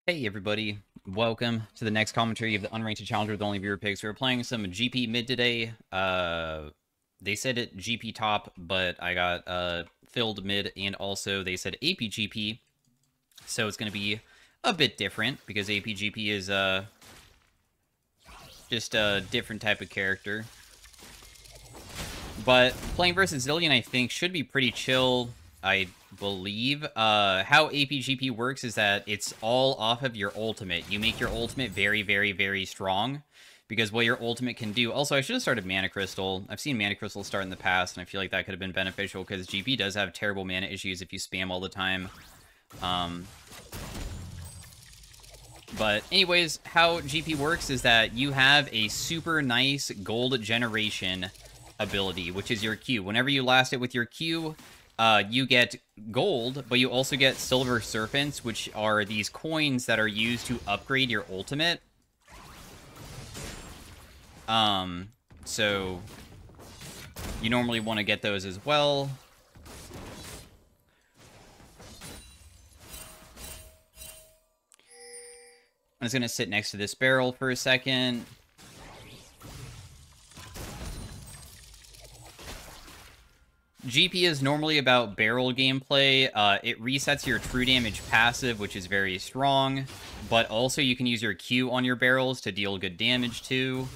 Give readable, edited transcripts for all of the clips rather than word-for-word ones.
Hey everybody, welcome to the next commentary of the Unranked Challenger with only viewer picks. We're playing some GP mid today. They said it GP top, but I got filled mid, and also they said AP GP, so it's going to be a bit different because AP GP is just a different type of character. But playing versus Zillion, I think, should be pretty chill. I believe how APGP works is that it's all off of your ultimate. You make your ultimate very, very, very strong because what your ultimate can do. Also, I should have started Mana Crystal. I've seen Mana Crystal start in the past, and I feel like that could have been beneficial because GP does have terrible mana issues if you spam all the time. But anyways, how GP works is that you have a super nice gold generation ability, which is your Q. Whenever you last it with your Q, you get gold, but you also get silver serpents, which are these coins that are used to upgrade your ultimate. So you normally want to get those as well. I'm just going to sit next to this barrel for a second. GP is normally about barrel gameplay. It resets your true damage passive, which is very strong, but also you can use your Q on your barrels to deal good damage too.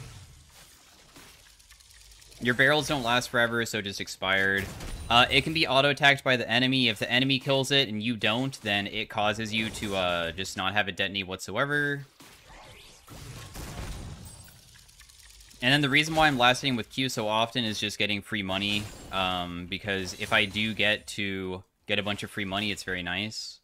Your barrels don't last forever, so just expired. It can be auto-attacked by the enemy. If the enemy kills it and you don't, then it causes you to just not have it detonate whatsoever. And then the reason why I'm lasting with Q so often is just getting free money, because if I do get to get a bunch of free money, it's very nice.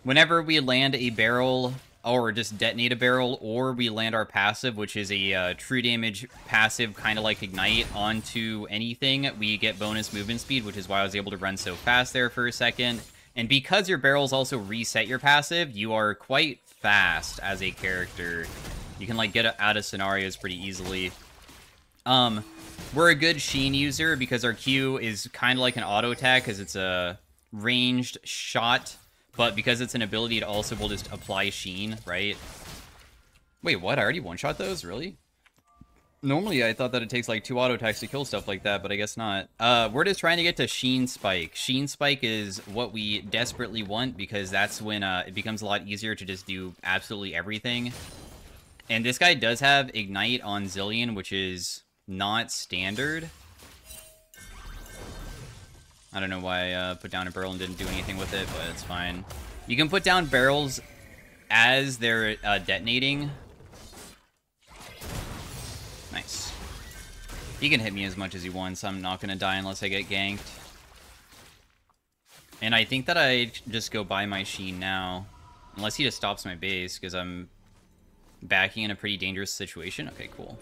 Whenever we land a barrel, or just detonate a barrel, or we land our passive, which is a true damage passive, kind of like Ignite, onto anything, we get bonus movement speed, which is why I was able to run so fast there for a second. And because your barrels also reset your passive, you are quite fast as a character. You can like get out of scenarios pretty easily. We're a good Sheen user because our Q is kind of like an auto attack because it's a ranged shot, but because it's an ability, it also will just apply Sheen, right? Wait, what? I already one-shot those? Really? Normally, I thought that it takes like 2 auto attacks to kill stuff like that, but I guess not. We're just trying to get to Sheen Spike. Sheen Spike is what we desperately want because that's when it becomes a lot easier to just do absolutely everything. And this guy does have Ignite on Zillion, which is not standard. I don't know why I put down a barrel and didn't do anything with it, but it's fine. You can put down barrels as they're detonating. Nice. He can hit me as much as he wants. I'm not going to die unless I get ganked. And I think that I just go buy my Sheen now. Unless he just stops my base, because I'm backing in a pretty dangerous situation. Okay, cool.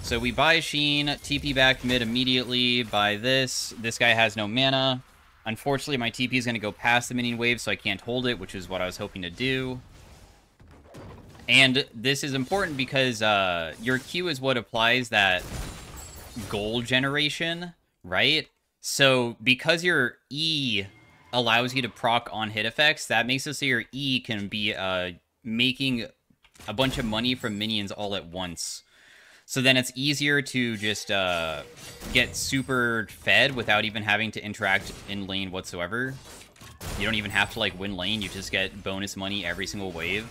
So we buy Sheen, TP back mid immediately, buy this. This guy has no mana. Unfortunately, my TP is going to go past the minion wave, so I can't hold it, which is what I was hoping to do. And this is important because your Q is what applies that gold generation, right? So because your E allows you to proc on hit effects, that makes it so your E can be making a bunch of money from minions all at once. So then it's easier to just get super fed without even having to interact in lane whatsoever. You don't even have to like win lane, you just get bonus money every single wave.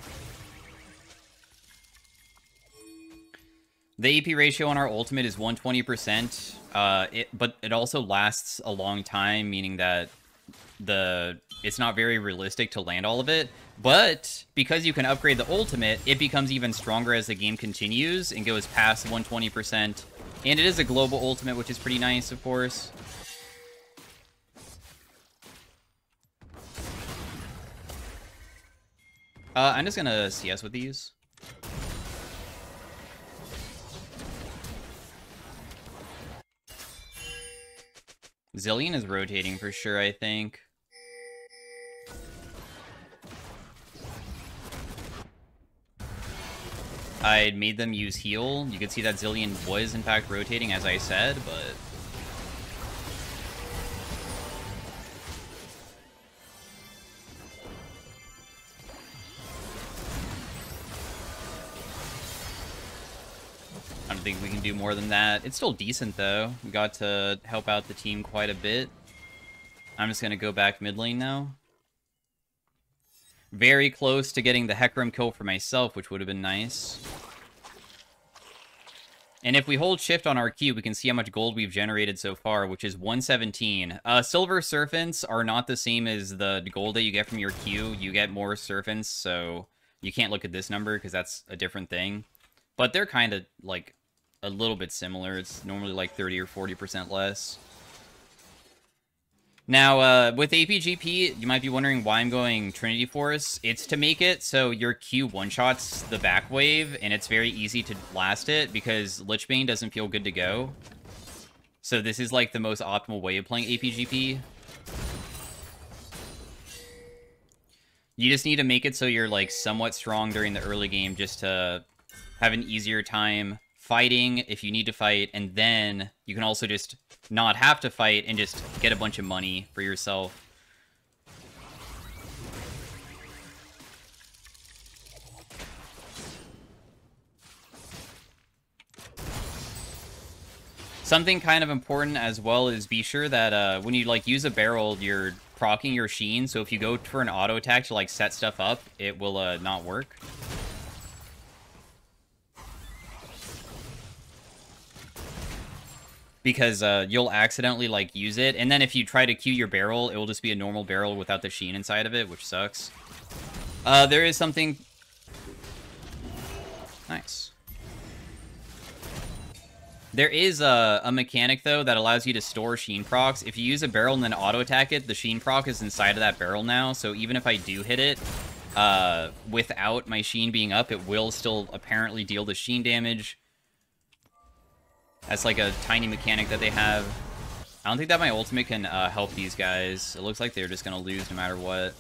The AP ratio on our ultimate is 120%, but it also lasts a long time, meaning that it's not very realistic to land all of it. But because you can upgrade the ultimate, it becomes even stronger as the game continues and goes past 120%. And it is a global ultimate, which is pretty nice, of course. I'm just gonna CS with these. Zillion is rotating for sure, I think. I made them use heal. You could see that Zillion was, in fact, rotating, as I said, but don't think we can do more than that. It's still decent, though. We got to help out the team quite a bit. I'm just going to go back mid lane now. Very close to getting the Hecarim kill for myself, which would have been nice. And if we hold shift on our Q, we can see how much gold we've generated so far, which is 117. Silver serpents are not the same as the gold that you get from your Q. You get more serpents, so you can't look at this number because that's a different thing. But they're kind of, like, a little bit similar. It's normally like 30 or 40% less. Now, with APGP, you might be wondering why I'm going Trinity Force. It's to make it so your Q one-shots the back wave, and it's very easy to last it, because Lichbane doesn't feel good to go. So this is, like, the most optimal way of playing APGP. You just need to make it so you're, like, somewhat strong during the early game, just to have an easier time fighting if you need to fight, and then you can also just not have to fight and just get a bunch of money for yourself. Something kind of important as well is be sure that when you like use a barrel, you're proccing your sheen, so if you go for an auto attack to like set stuff up, it will not work. Because you'll accidentally, like, use it. And then if you try to Q your barrel, it will just be a normal barrel without the sheen inside of it, which sucks. There is something... Nice. There is a mechanic, though, that allows you to store sheen procs. If you use a barrel and then auto-attack it, the sheen proc is inside of that barrel now. So even if I do hit it without my sheen being up, it will still apparently deal the sheen damage. That's like a tiny mechanic that they have. I don't think that my ultimate can help these guys. It looks like they're just going to lose no matter what.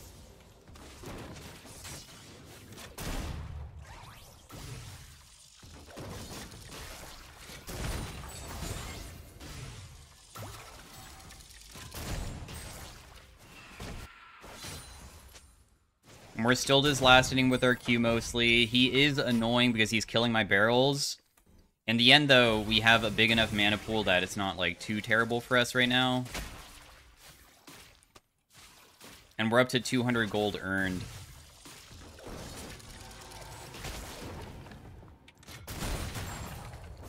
And we're still just last-hitting with our Q mostly. He is annoying because he's killing my barrels. In the end, though, we have a big enough mana pool that it's not, like, too terrible for us right now. And we're up to 200 gold earned.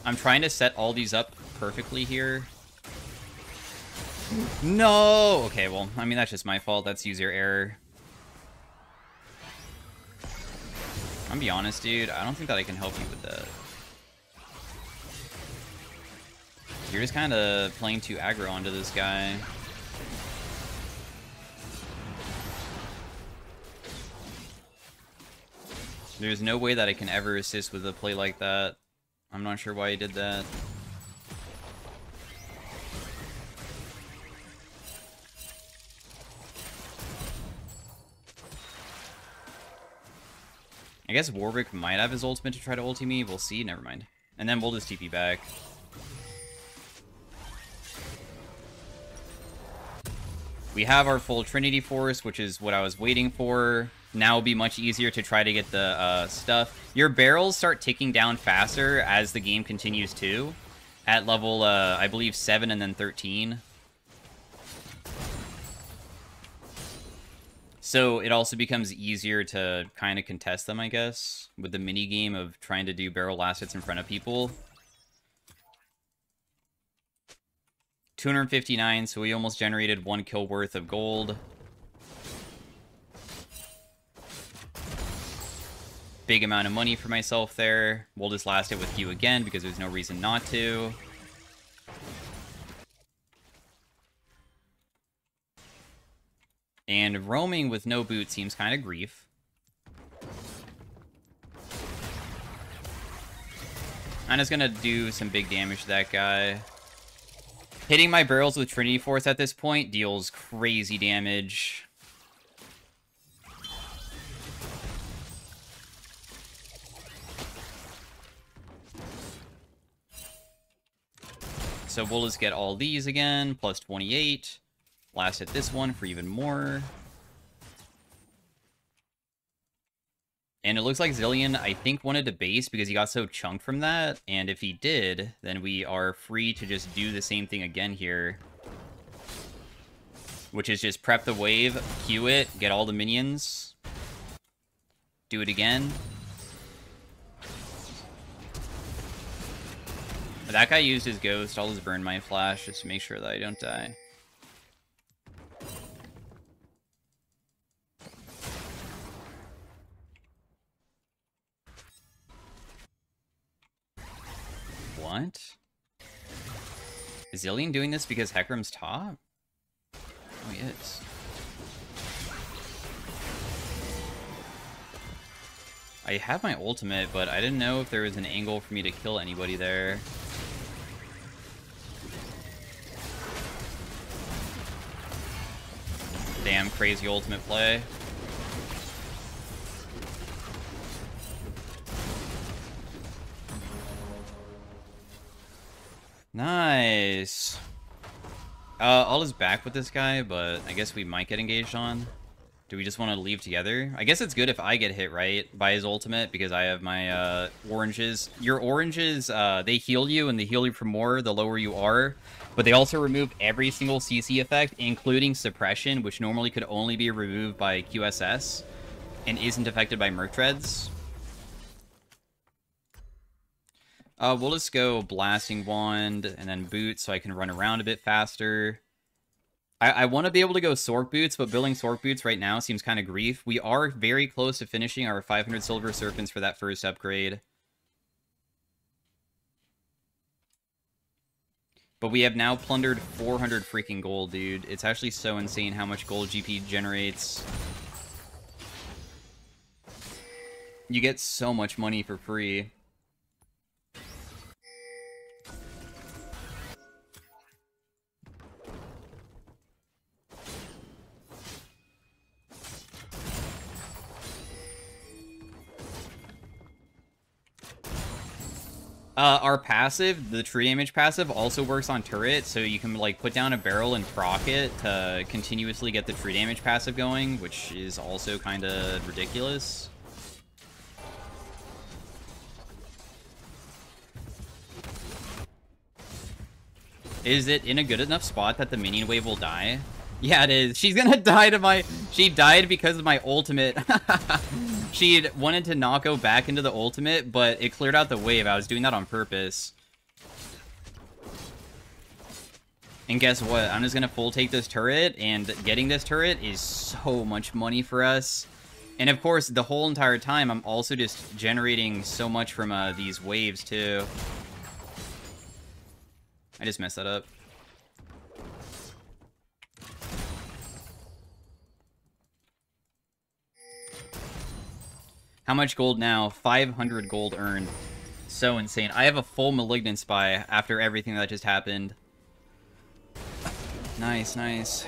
I'm trying to set all these up perfectly here. No! Okay, well, I mean, that's just my fault. That's user error. I'm gonna be honest, dude. I don't think that I can help you with that. You're just kind of playing too aggro onto this guy. There's no way that I can ever assist with a play like that. I'm not sure why he did that. I guess Warwick might have his ultimate to try to ulti me. We'll see. Never mind. And then we'll just TP back. We have our full Trinity Force, which is what I was waiting for. Now it'll be much easier to try to get the stuff. Your barrels start ticking down faster as the game continues too. At level, I believe, 7 and then 13. So it also becomes easier to kind of contest them, I guess, with the mini game of trying to do barrel last hits in front of people. 259, so we almost generated 1 kill worth of gold. Big amount of money for myself there. We'll just last it with Q again because there's no reason not to. And roaming with no boot seems kind of grief. I'm just gonna do some big damage to that guy. Hitting my barrels with Trinity Force at this point deals crazy damage. So we'll just get all these again, plus 28. Last hit this one for even more. And it looks like Zillion, I think, wanted to base because he got so chunked from that. And if he did, then we are free to just do the same thing again here. Which is just prep the wave, Q it, get all the minions. Do it again. That guy used his ghost. I'll just burn my flash just to make sure that I don't die. What? Is Zillion doing this because Hecarim's top? Oh, he is. I have my ultimate, but I didn't know if there was an angle for me to kill anybody there. Damn, crazy ultimate play. Nice. I'll just back with this guy, but I guess we might get engaged on. Do we just want to leave together? I guess it's good if I get hit, right, by his ultimate, because I have my oranges. Your oranges, they heal you, and they heal you for more the lower you are. But they also remove every single CC effect, including suppression, which normally could only be removed by QSS, and isn't affected by Merc Treads. We'll just go Blasting Wand, and then Boots, so I can run around a bit faster. I want to be able to go Sork Boots, but building Sork Boots right now seems kind of grief. We are very close to finishing our 500 Silver Serpents for that first upgrade. But we have now plundered 400 freaking gold, dude. It's actually so insane how much gold GP generates. You get so much money for free. Our passive, the tree damage passive, also works on turret, so you can, like, put down a barrel and proc it to continuously get the tree damage passive going, which is also kind of ridiculous. Is it in a good enough spot that the minion wave will die? Yeah, it is. She's gonna die to my... She died because of my ultimate. She wanted to not go back into the ultimate, but it cleared out the wave. I was doing that on purpose. And guess what? I'm just gonna full take this turret, and getting this turret is so much money for us. And of course, the whole entire time, I'm also just generating so much from these waves, too. I just messed that up. How much gold now? 500 gold earned. So insane. I have a full Malignant Spy after everything that just happened. Nice, nice.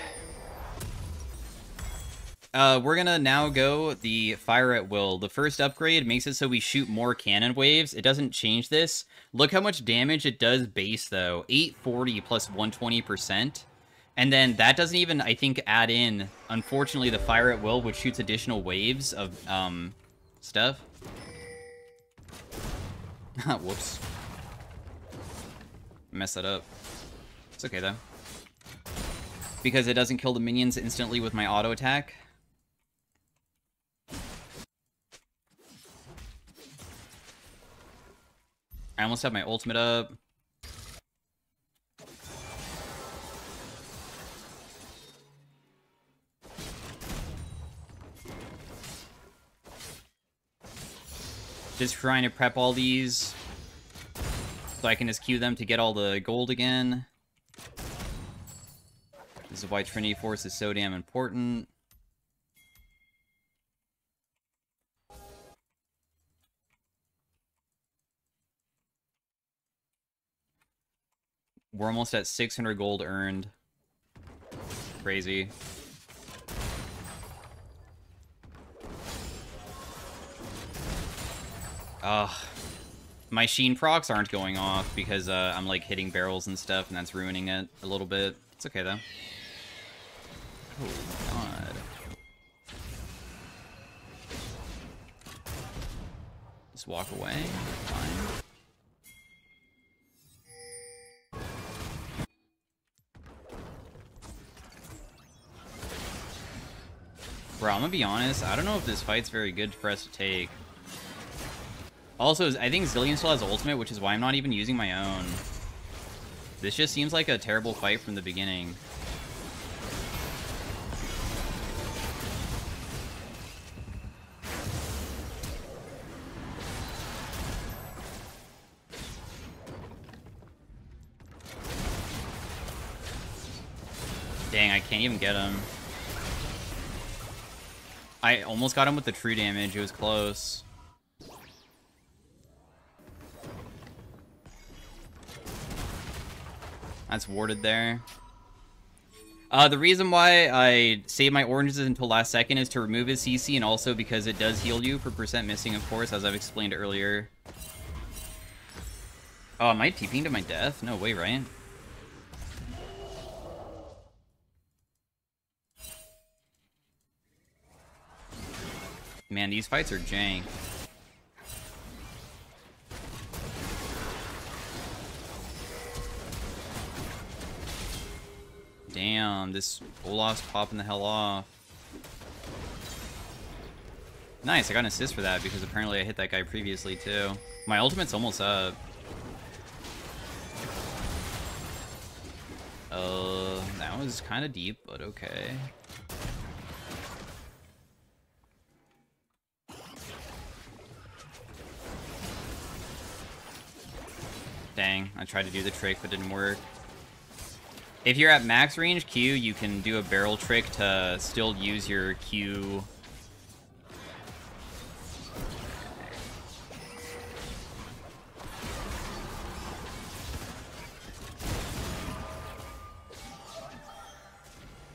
We're gonna now go the Fire at Will. The first upgrade makes it so we shoot more cannon waves. It doesn't change this. Look how much damage it does base, though. 840 plus 120%. And then that doesn't even, I think, add in, unfortunately, the Fire at Will, which shoots additional waves of, stuff. Whoops. Messed that up. It's okay, though. Because it doesn't kill the minions instantly with my auto attack. I almost have my ultimate up. Just trying to prep all these so I can just queue them to get all the gold again. This is why Trinity Force is so damn important. We're almost at 600 gold earned. Crazy. My Sheen procs aren't going off because I'm like hitting barrels and stuff, and that's ruining it a little bit. It's okay though. Oh god. Just walk away. Fine. Bro, I'm gonna be honest, I don't know if this fight's very good for us to take. Also, I think Zillion still has ultimate, which is why I'm not even using my own. This just seems like a terrible fight from the beginning. Dang, I can't even get him. I almost got him with the true damage. It was close. That's warded there. The reason why I save my oranges until last second is to remove his CC, and also because it does heal you for percent missing, of course, as I've explained earlier. Oh, am I TPing to my death? No way, right? Man, these fights are jank. Damn, this Olaf's popping the hell off. Nice, I got an assist for that because apparently I hit that guy previously too. My ultimate's almost up. That was kind of deep, but okay. Dang, I tried to do the trick, but didn't work. If you're at max range Q, you can do a barrel trick to still use your Q.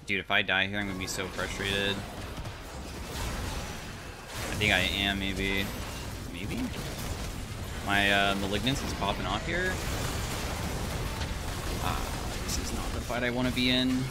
Dude, if I die here, I'm gonna be so frustrated. I think I am, maybe. Maybe? My Malignance is popping off here. This is not the fight I want to be in.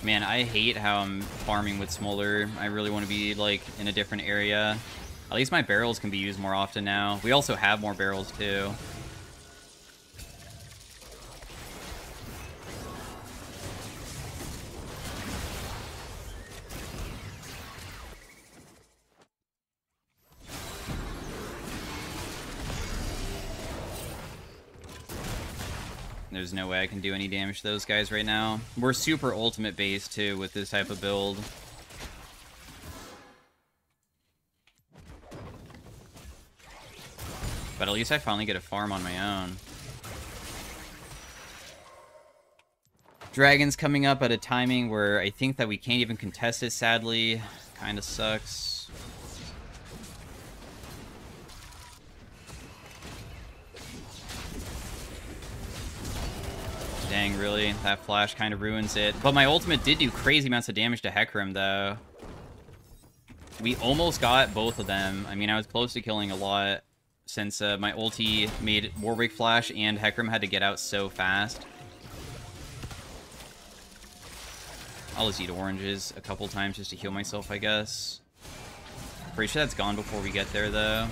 Man, I hate how I'm farming with Smolder. I really want to be, like, in a different area. At least my barrels can be used more often now. We also have more barrels, too. There's no way I can do any damage to those guys right now. We're super ultimate based, too, with this type of build. But at least I finally get a farm on my own. Dragon's coming up at a timing where I think that we can't even contest it, sadly. Kinda sucks. Dang, really? That flash kind of ruins it. But my ultimate did do crazy amounts of damage to Hecarim, though. We almost got both of them. I mean, I was close to killing a lot, since my ulti made Warwick flash and Hecarim had to get out so fast. I'll just eat oranges a couple times just to heal myself, I guess. Pretty sure that's gone before we get there, though.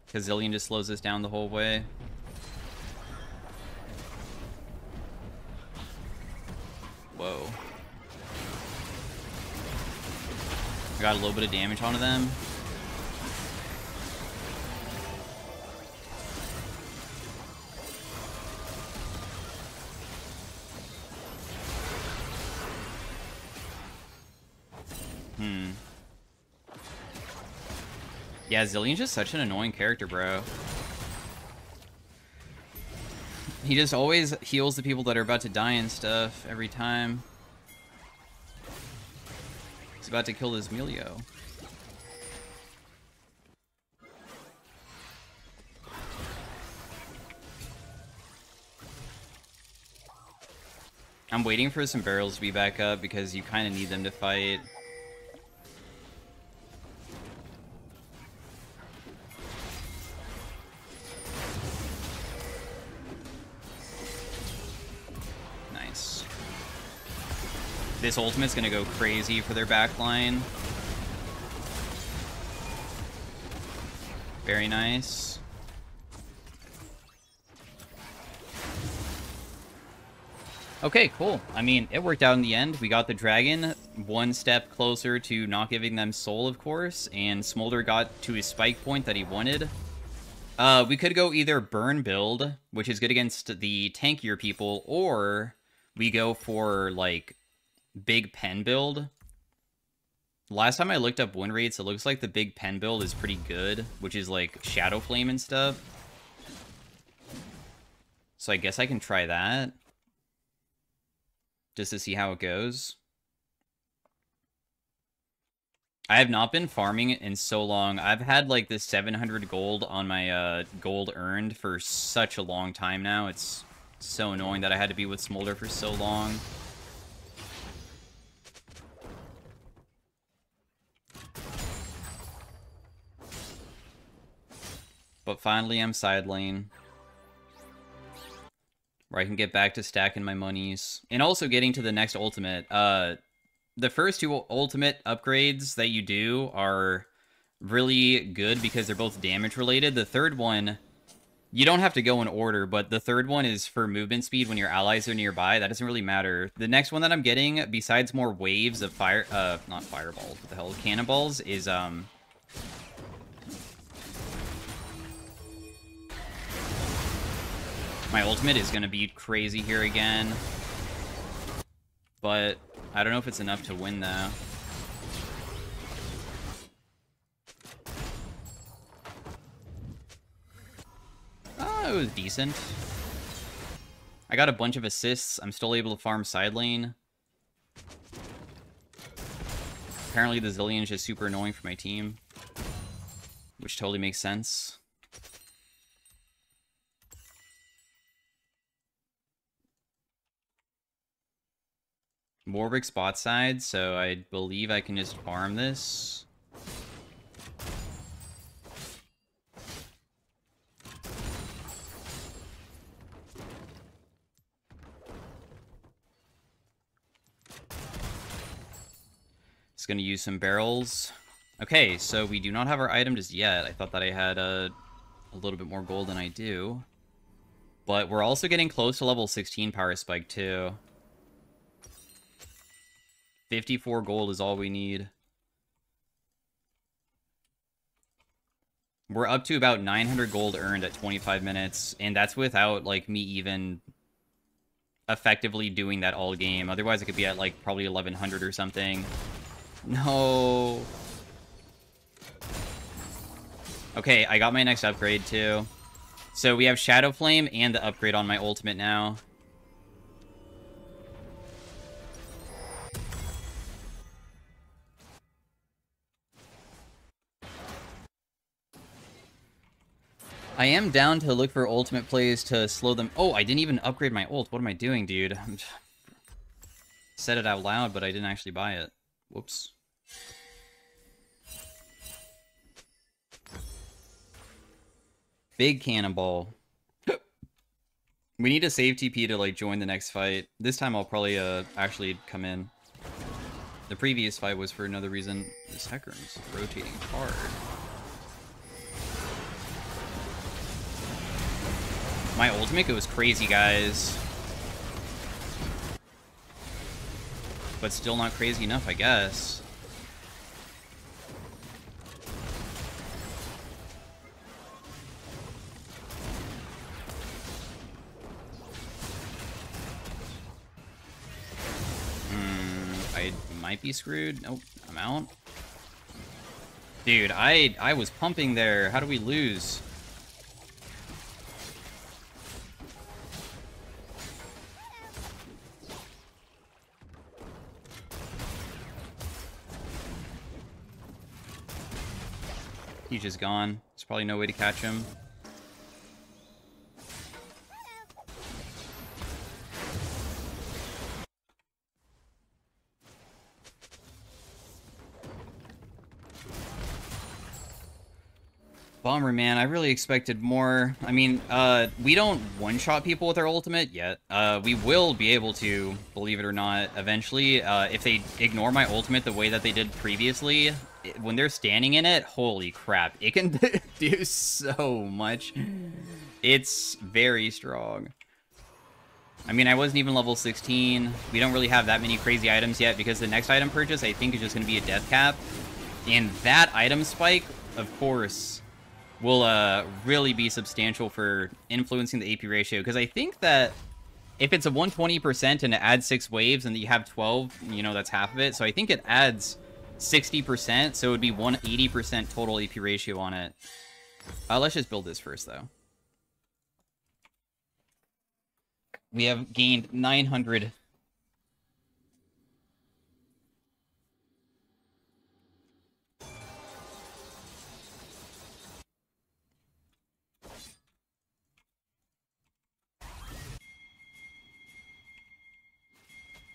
Because Zillion just slows us down the whole way. Whoa. I got a little bit of damage onto them. Yeah, Zillion's just such an annoying character, bro. He just always heals the people that are about to die and stuff every time. He's about to kill this Melio. I'm waiting for some barrels to be back up because you kind of need them to fight. Nice. This ultimate's gonna go crazy for their backline. Very nice. Okay, cool. I mean, it worked out in the end. We got the dragon one step closer to not giving them soul, of course, and Smolder got to his spike point that he wanted. We could go either burn build, which is good against the tankier people, or we go for, like, big pen build. Last time I looked up win rates, it looks like the big pen build is pretty good, which is, like, Shadow Flame and stuff. So I guess I can try that. Just to see how it goes. I have not been farming in so long. I've had like this 700 gold on my gold earned for such a long time now. It's so annoying that I had to be with Smolder for so long. But finally I'm side lane, where I can get back to stacking my monies. And also getting to the next ultimate. The first two ultimate upgrades that you do are really good because they're both damage related. The third one, you don't have to go in order, but the third one is for movement speed when your allies are nearby. That doesn't really matter. The next one that I'm getting, besides more waves of fire, not fireballs, what the hell, cannonballs, is, my ultimate is going to be crazy here again. But I don't know if it's enough to win, though. Oh, it was decent. I got a bunch of assists. I'm still able to farm side lane. Apparently the Zillion's just super annoying for my team, which totally makes sense. Warwick spot side, so I believe I can just farm this. It's going to use some barrels. Okay, so we do not have our item just yet. I thought that I had a little bit more gold than I do. But we're also getting close to level 16 power spike, too. 54 gold is all we need. We're up to about 900 gold earned at 25 minutes, and that's without, like, me even effectively doing that all game. Otherwise, it could be at, like, probably 1100 or something. No. Okay, I got my next upgrade, too. So we have Shadow Flame and the upgrade on my ultimate now. I am down to look for ultimate plays to slow them. Oh, I didn't even upgrade my ult. What am I doing, dude? Said it out loud, but I didn't actually buy it. Whoops. Big cannonball. We need a save TP to, like, join the next fight. This time I'll probably actually come in. The previous fight was for another reason. This Hecarim's rotating hard. My ultimate goes crazy, guys. But still not crazy enough, I guess. I might be screwed. Nope, I'm out. Dude, I was pumping there. How do we lose? He's just gone. There's probably no way to catch him. Bummer, man. I really expected more. I mean, we don't one-shot people with our ultimate yet. We will be able to, believe it or not, eventually. If they ignore my ultimate the way that they did previously, when they're standing in it, holy crap. It can do so much. It's very strong. I mean, I wasn't even level 16. We don't really have that many crazy items yet because the next item purchase, I think, is just going to be a death cap. And that item spike, of course, will really be substantial for influencing the AP ratio. Because I think that if it's a 120% and it adds 6 waves and you have 12, you know, that's half of it. So I think it adds 60%, so it would be 180% total AP ratio on it. Let's just build this first, though. We have gained 900.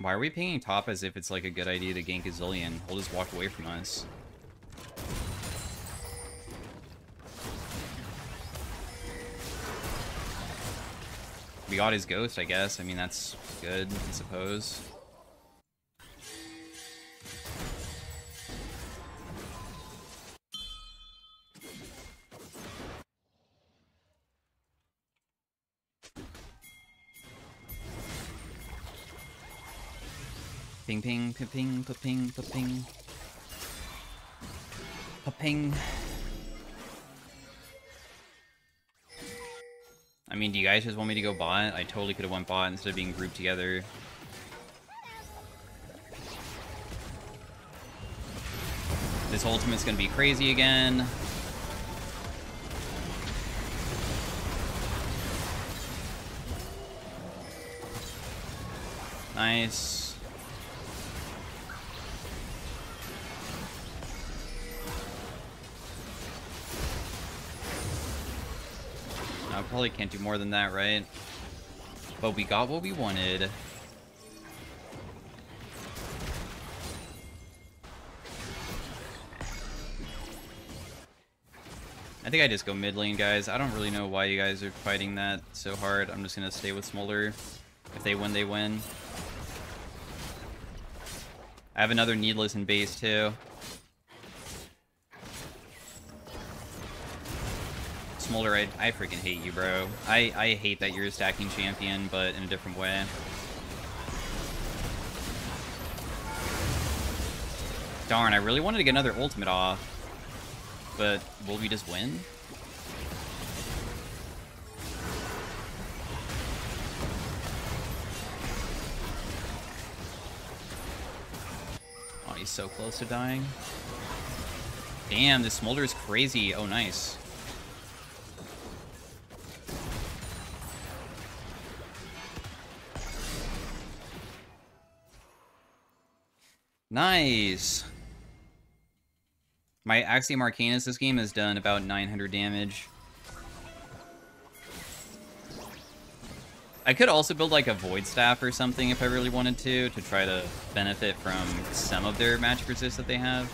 Why are we pinging top as if it's like a good idea to gank a Zillion? He'll just walk away from us. We got his ghost, I guess. I mean, that's good, I suppose. Ping, ping, ping, ping, ping, ping, ping. I mean, do you guys just want me to go bot? I totally could have went bot instead of being grouped together. This ultimate's gonna be crazy again. Nice. I probably can't do more than that, right? But we got what we wanted. I think I just go mid lane, guys. I don't really know why you guys are fighting that so hard. I'm just gonna stay with Smolder. If they win, they win. I have another Needless in base, too. Smolder, I freaking hate you, bro. I hate that you're a stacking champion, but in a different way. Darn, I really wanted to get another ultimate off. But will we just win? Oh, he's so close to dying. Damn, this Smolder is crazy. Oh, nice. Nice. My Axiom Arcanus this game has done about 900 damage. I could also build like a Void Staff or something if I really wanted to try to benefit from some of their magic resist that they have.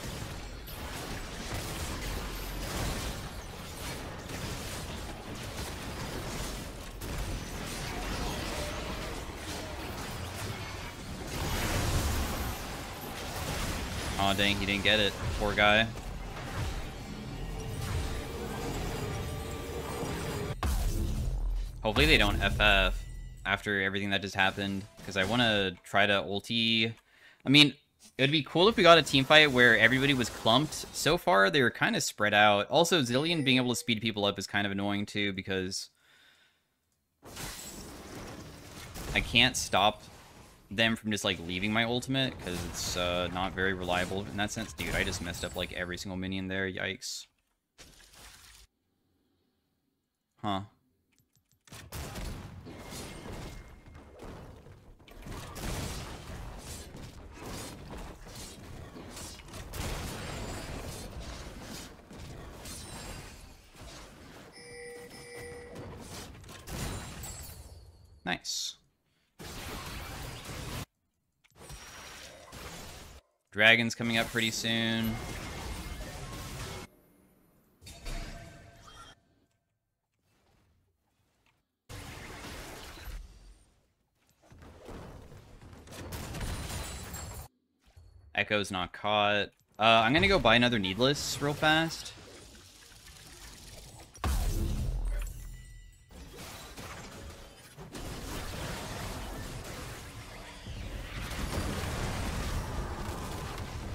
Aw, dang, he didn't get it. Poor guy. Hopefully they don't FF after everything that just happened, because I want to try to ulti. I mean, it would be cool if we got a team fight where everybody was clumped. So far, they were kind of spread out. Also, Zillion being able to speed people up is kind of annoying, too, because I can't stop them from just like leaving my ultimate because it's not very reliable in that sense. Dude, I just messed up like every single minion there. Yikes. Huh. Nice. Dragon's coming up pretty soon. Echo's not caught. I'm gonna go buy another Needless real fast.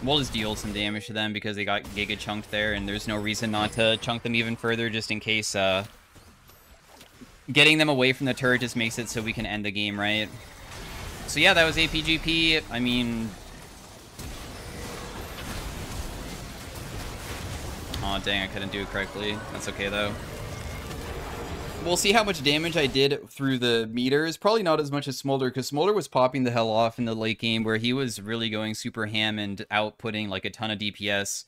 We'll just deal some damage to them because they got Giga chunked there, and there's no reason not to chunk them even further just in case getting them away from the turret just makes it so we can end the game, right? So yeah, that was APGP. I mean... Aw, dang, I couldn't do it correctly. That's okay, though. We'll see how much damage I did through the meters. Probably not as much as Smolder, because Smolder was popping the hell off in the late game, where he was really going super ham and outputting like a ton of DPS.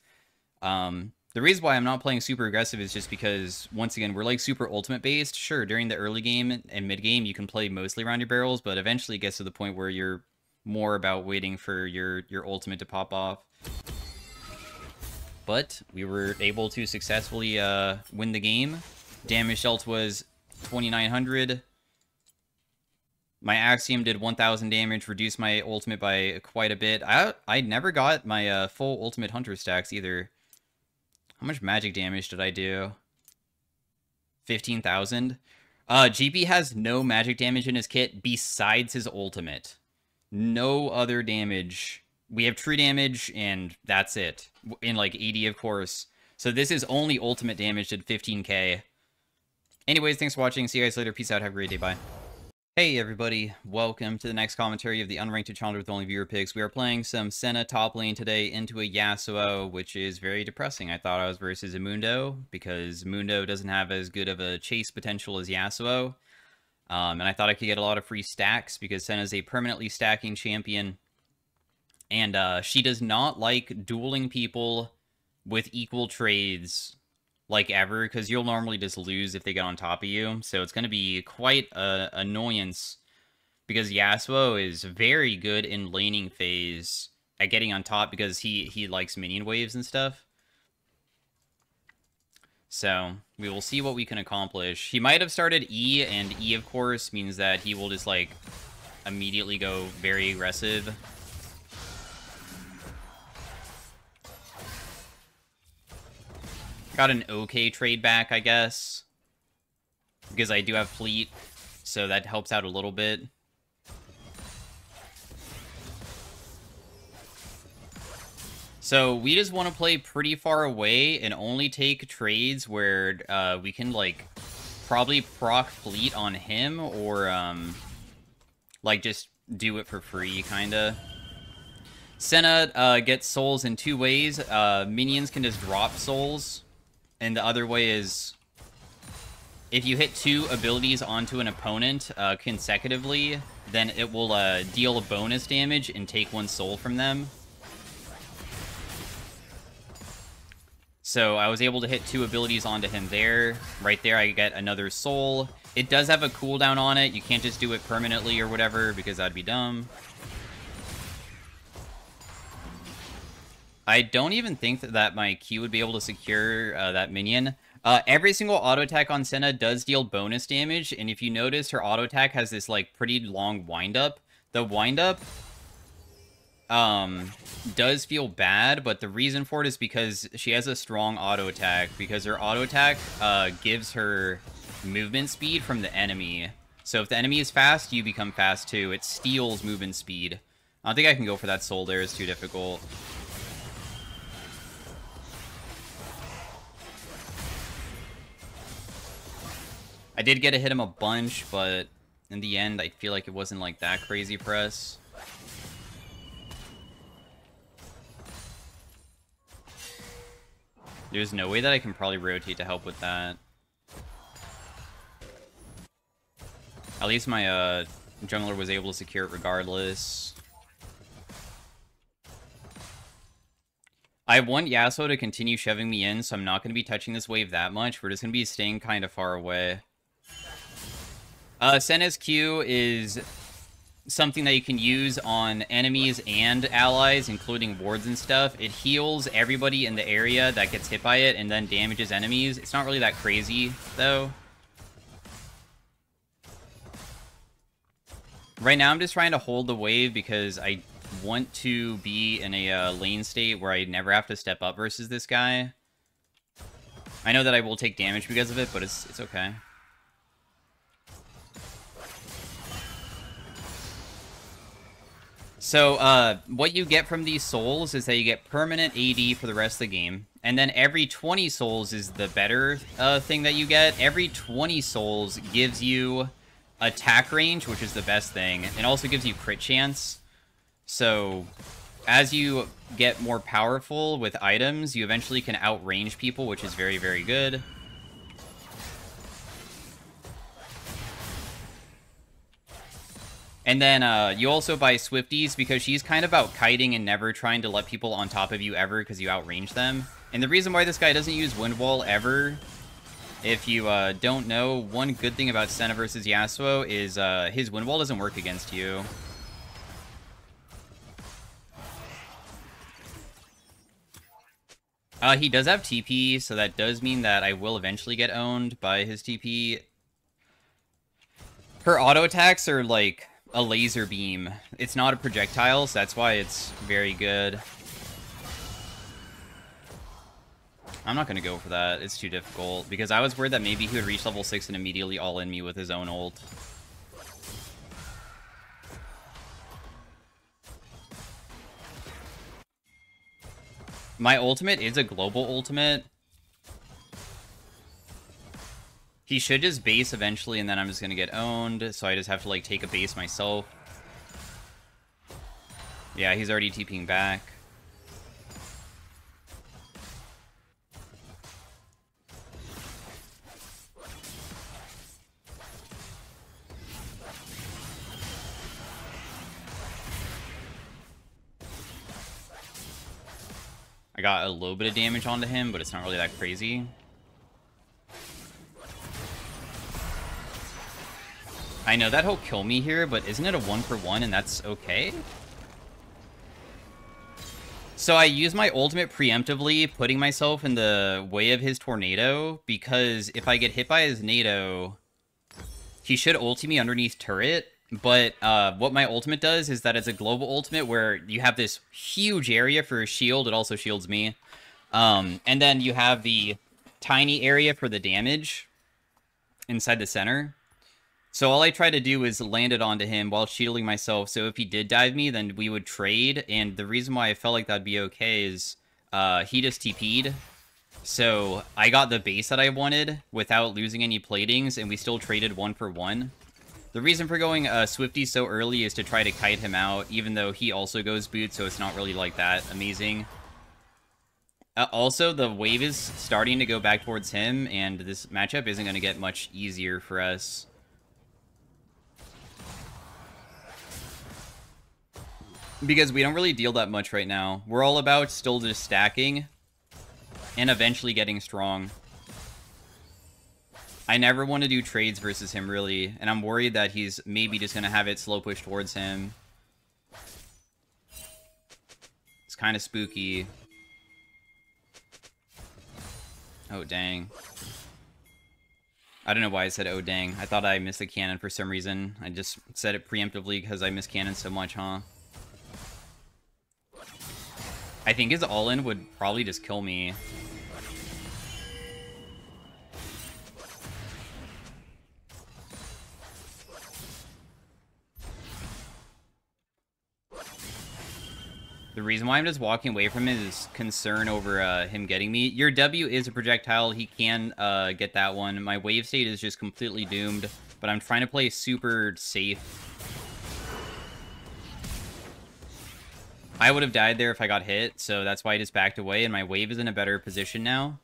The reason why I'm not playing super aggressive is just because, once again, we're like super ultimate based. Sure, during the early game and mid game, you can play mostly around your barrels, but eventually it gets to the point where you're more about waiting for your ultimate to pop off. But we were able to successfully win the game. Damage dealt was 2,900. My Axiom did 1,000 damage, reduced my ultimate by quite a bit. I never got my full ultimate hunter stacks either. How much magic damage did I do? 15,000. GP has no magic damage in his kit besides his ultimate. No other damage. We have true damage, and that's it. In, like, 80, of course. So this is only ultimate damage, did 15k. Anyways, thanks for watching. See you guys later. Peace out. Have a great day. Bye. Hey, everybody. Welcome to the next commentary of the Unranked Challenger with only viewer picks. We are playing some Senna top lane today into a Yasuo, which is very depressing. I thought I was versus a Mundo, because Mundo doesn't have as good of a chase potential as Yasuo. And I thought I could get a lot of free stacks, because Senna's a permanently stacking champion. And she does not like dueling people with equal trades like ever, because you'll normally just lose if they get on top of you. So it's going to be quite an annoyance, because Yasuo is very good in laning phase at getting on top, because he likes minion waves and stuff. So we will see what we can accomplish. He might have started E, and E, of course, means that he will just, like, immediately go very aggressive. Got an okay trade back, I guess, because I do have fleet, so that helps out a little bit. So we just want to play pretty far away and only take trades where we can, like, probably proc fleet on him, or like, just do it for free, kinda. Senna gets souls in two ways. Minions can just drop souls. And the other way is, if you hit two abilities onto an opponent consecutively, then it will deal a bonus damage and take one soul from them. So I was able to hit two abilities onto him there. Right there, I get another soul. It does have a cooldown on it. You can't just do it permanently or whatever, because that'd be dumb. I don't even think that my Q would be able to secure that minion. Every single auto attack on Senna does deal bonus damage, and if you notice, her auto attack has this, like, pretty long windup. The windup does feel bad, but the reason for it is because she has a strong auto attack, because her auto attack gives her movement speed from the enemy. So if the enemy is fast, you become fast too. It steals movement speed. I don't think I can go for that soul there. It's too difficult. I did get to hit him a bunch, but in the end, I feel like it wasn't, like, that crazy for us. There's no way that I can probably rotate to help with that. At least my jungler was able to secure it regardless. I want Yasuo to continue shoving me in, so I'm not going to be touching this wave that much. We're just going to be staying kind of far away. Senna's Q is something that you can use on enemies and allies, including wards and stuff. It heals everybody in the area that gets hit by it and then damages enemies. It's not really that crazy, though. Right now, I'm just trying to hold the wave because I want to be in a lane state where I never have to step up versus this guy. I know that I will take damage because of it, but it's okay. So, what you get from these souls is that you get permanent AD for the rest of the game. And then every 20 souls is the better thing that you get. Every 20 souls gives you attack range, which is the best thing. It also gives you crit chance. So, as you get more powerful with items, you eventually can outrange people, which is very, very good. And then you also buy Swifties because she's kind of out kiting and never trying to let people on top of you ever because you outrange them. And the reason why this guy doesn't use Wind Wall ever, if you don't know, one good thing about Senna versus Yasuo is his Wind Wall doesn't work against you. He does have TP, so that does mean that I will eventually get owned by his TP. Her auto attacks are like a laser beam. It's not a projectile, so that's why it's very good. I'm not going to go for that. It's too difficult, because I was worried that maybe he would reach level 6 and immediately all-in me with his own ult. My ultimate is a global ultimate. He should just base eventually, and then I'm just going to get owned, so I just have to, like, take a base myself. Yeah, he's already TPing back. I got a little bit of damage onto him, but it's not really that crazy. I know that he'll kill me here, but isn't it a 1-for-1 and that's okay? So I use my ultimate preemptively, putting myself in the way of his tornado, because if I get hit by his nado, he should ulti me underneath turret. But what my ultimate does is that it's a global ultimate where you have this huge area for a shield. It also shields me. And then you have the tiny area for the damage inside the center. So all I try to do is land it onto him while shielding myself. So if he did dive me, then we would trade. And the reason why I felt like that'd be okay is he just TP'd. So I got the base that I wanted without losing any platings, and we still traded 1-for-1. The reason for going Swifty so early is to try to kite him out, even though he also goes boot, so it's not really like that amazing. Also, the wave is starting to go back towards him, and this matchup isn't going to get much easier for us. Because we don't really deal that much right now. We're all about still just stacking and eventually getting strong. I never want to do trades versus him, really, and I'm worried that he's maybe just going to have it slow push towards him. It's kind of spooky. Oh, dang. I don't know why I said oh, dang. I thought I missed the cannon for some reason. I just said it preemptively because I miss cannon so much, huh? I think his all-in would probably just kill me. The reason why I'm just walking away from him is concern over him getting me. Your W is a projectile. He can get that one. My wave state is just completely doomed, but I'm trying to play super safe. I would have died there if I got hit, so that's why I just backed away, and my wave is in a better position now.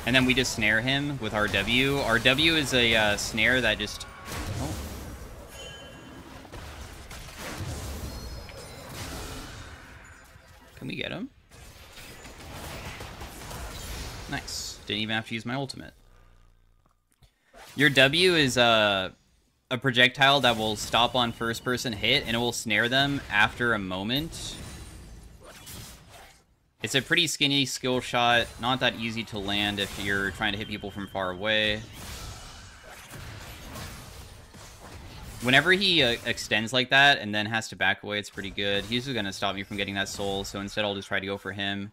And then we just snare him with our W. Our W is a snare that just... Oh. Can we get him? Nice. Didn't even have to use my ultimate. Your W is a projectile that will stop on first-person hit, and it will snare them after a moment. It's a pretty skinny skill shot, not that easy to land if you're trying to hit people from far away. Whenever he extends like that and then has to back away, it's pretty good. He's just going to stop me from getting that soul, so instead I'll just try to go for him.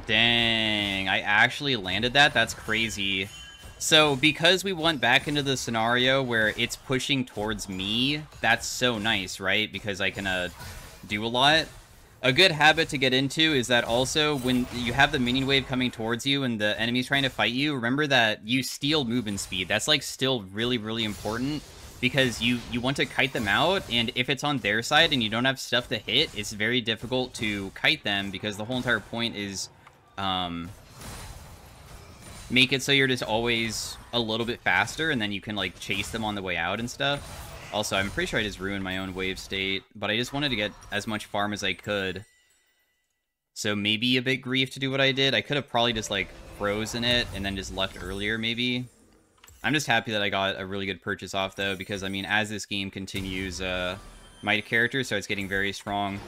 Dang, I actually landed that? That's crazy. So, because we went back into the scenario where it's pushing towards me, that's so nice, right? Because I can do a lot. A good habit to get into is that also when you have the minion wave coming towards you and the enemy's trying to fight you, remember that you steal movement speed. That's like still really, really important because you want to kite them out, and if it's on their side and you don't have stuff to hit, it's very difficult to kite them because the whole entire point is make it so you're just always a little bit faster, and then you can like chase them on the way out and stuff. Also, I'm pretty sure I just ruined my own wave state, but I just wanted to get as much farm as I could. So maybe a bit grief to do what I did. I could have probably just like frozen it and then just left earlier maybe. I'm just happy that I got a really good purchase off though, because I mean, as this game continues, my character starts getting very strong.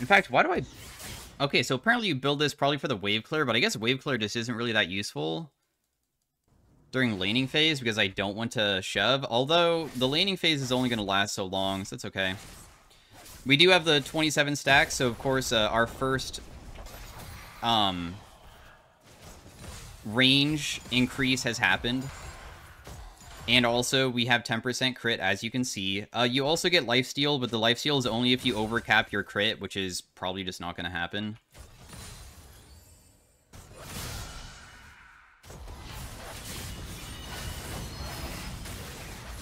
In fact, why do I... Okay, so apparently you build this probably for the wave clear, but I guess wave clear just isn't really that useful during laning phase because I don't want to shove. Although the laning phase is only going to last so long, so that's okay. We do have the 27 stacks, so of course our first range increase has happened. And also, we have 10% crit, as you can see. You also get lifesteal, but the lifesteal is only if you overcap your crit, which is probably just not going to happen.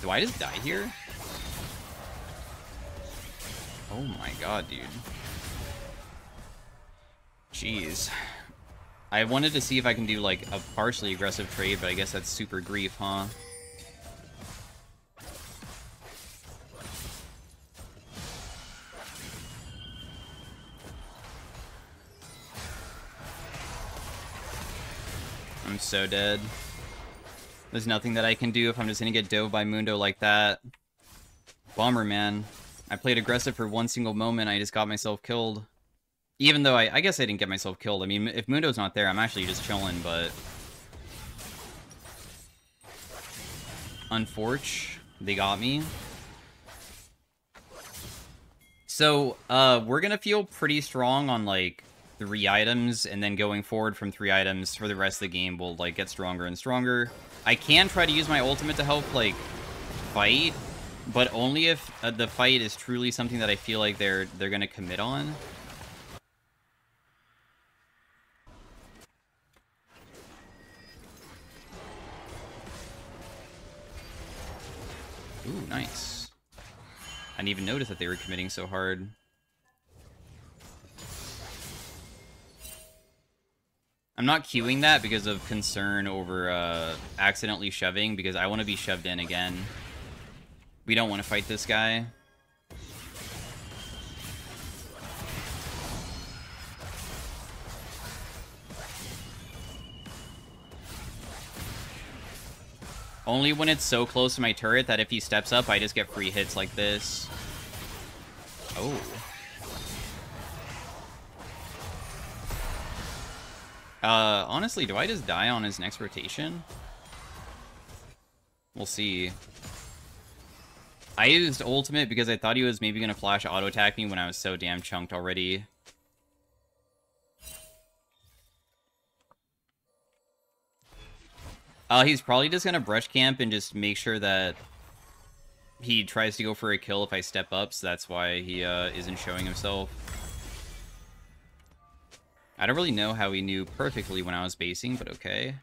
Do I just die here? Oh my god, dude. Jeez. I wanted to see if I can do, like, a partially aggressive trade, but I guess that's super grief, huh? I'm so dead. There's nothing that I can do if I'm just gonna get dove by Mundo like that. Bummer, man. I played aggressive for one single moment, I just got myself killed. Even though I guess I didn't get myself killed. I mean, if Mundo's not there, I'm actually just chilling, but... Unfortunately, they got me. So, we're gonna feel pretty strong on, like, 3 items, and then going forward from 3 items for the rest of the game will like get stronger and stronger. I can try to use my ultimate to help like fight, but only if the fight is truly something that I feel like they're gonna commit on. Ooh, nice. I didn't even notice that they were committing so hard. I'm not queuing that because of concern over accidentally shoving, because I want to be shoved in again. We don't want to fight this guy. Only when it's so close to my turret that if he steps up, I just get free hits like this. Oh. Honestly, do I just die on his next rotation? We'll see. I used ultimate because I thought he was maybe gonna flash auto attack me when I was so damn chunked already. He's probably just gonna brush camp and just make sure that he tries to go for a kill if I step up, so that's why he isn't showing himself. I don't really know how he knew perfectly when I was basing, but okay.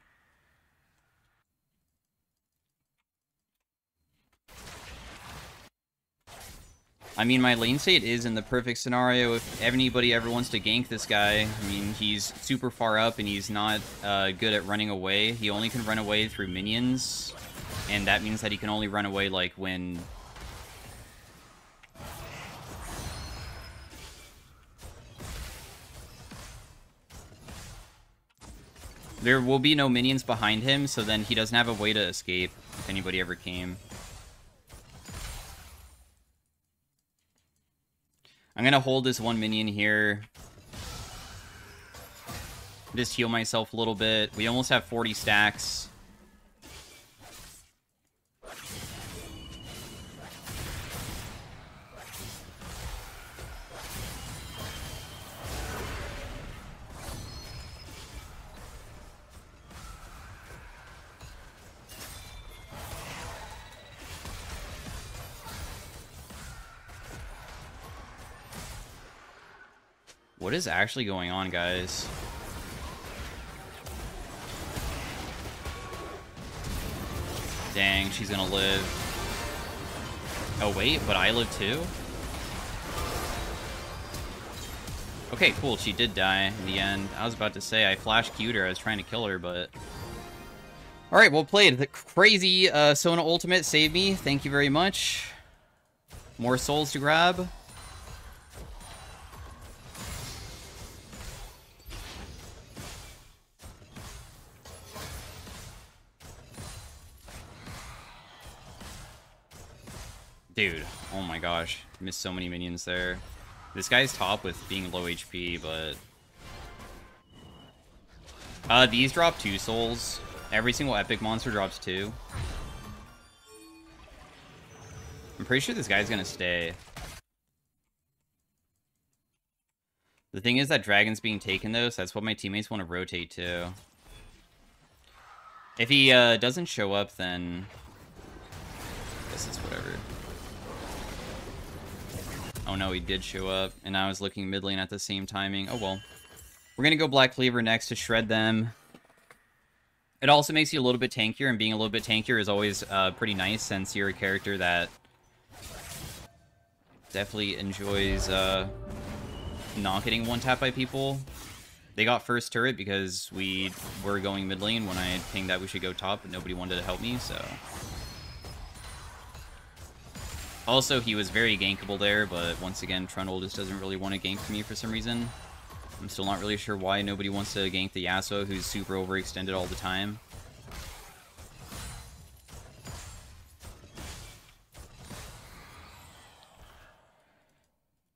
I mean, my lane state is in the perfect scenario. If anybody ever wants to gank this guy, I mean, he's super far up and he's not good at running away. He only can run away through minions, and that means that he can only run away, like, when... There will be no minions behind him, so then he doesn't have a way to escape if anybody ever came. I'm gonna hold this one minion here. Just heal myself a little bit. We almost have 40 stacks. What is actually going on, guys? Dang, she's gonna live. Oh, wait, but I live too? Okay, cool, she did die in the end. I was about to say, I flash Q'd her, I was trying to kill her, but... Alright, well played. The crazy Senna ultimate saved me. Thank you very much. More souls to grab. Dude, oh my gosh. Missed so many minions there. This guy's top with being low HP, but... these drop 2 souls. Every single epic monster drops 2. I'm pretty sure this guy's gonna stay. The thing is that Dragon's being taken, though, so that's what my teammates want to rotate to. If he doesn't show up, then... I guess it's whatever. Oh no, he did show up, and I was looking mid lane at the same timing. Oh well. We're gonna go Black Cleaver next to shred them. It also makes you a little bit tankier, and being a little bit tankier is always pretty nice, since you're a character that definitely enjoys not getting one-tapped by people. They got first turret because we were going mid lane when I pinged that we should go top, but nobody wanted to help me, so... Also, he was very gankable there, but once again, Trundle just doesn't really want to gank me for some reason. I'm still not really sure why nobody wants to gank the Yasuo, who's super overextended all the time.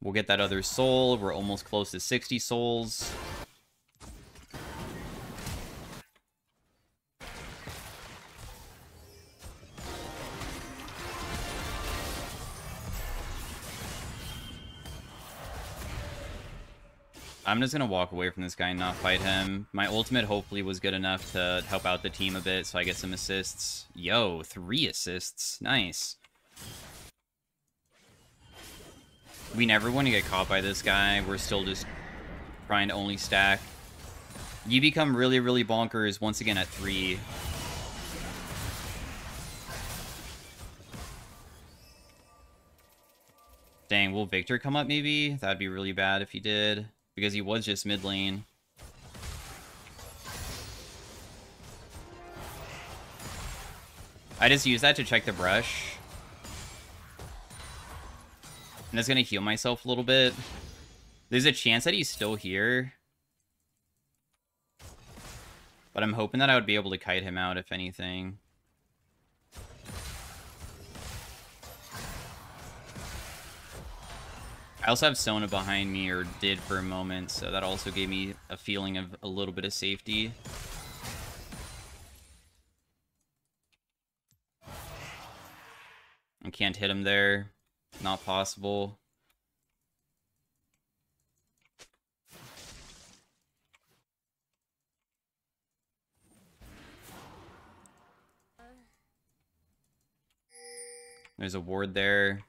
We'll get that other soul. We're almost close to 60 souls. I'm just gonna walk away from this guy and not fight him. My ultimate hopefully was good enough to help out the team a bit, so I get some assists. Yo, 3 assists. Nice. We never want to get caught by this guy. We're still just trying to only stack. You become really, really bonkers once again at 3. Dang, will Victor come up maybe? That'd be really bad if he did. Because he was just mid lane. I just use that to check the brush. And it's gonna heal myself a little bit. There's a chance that he's still here. But I'm hoping that I would be able to kite him out, if anything. I also have Senna behind me, or did for a moment, so that also gave me a feeling of a little bit of safety. I can't hit him there. Not possible. There's a ward there.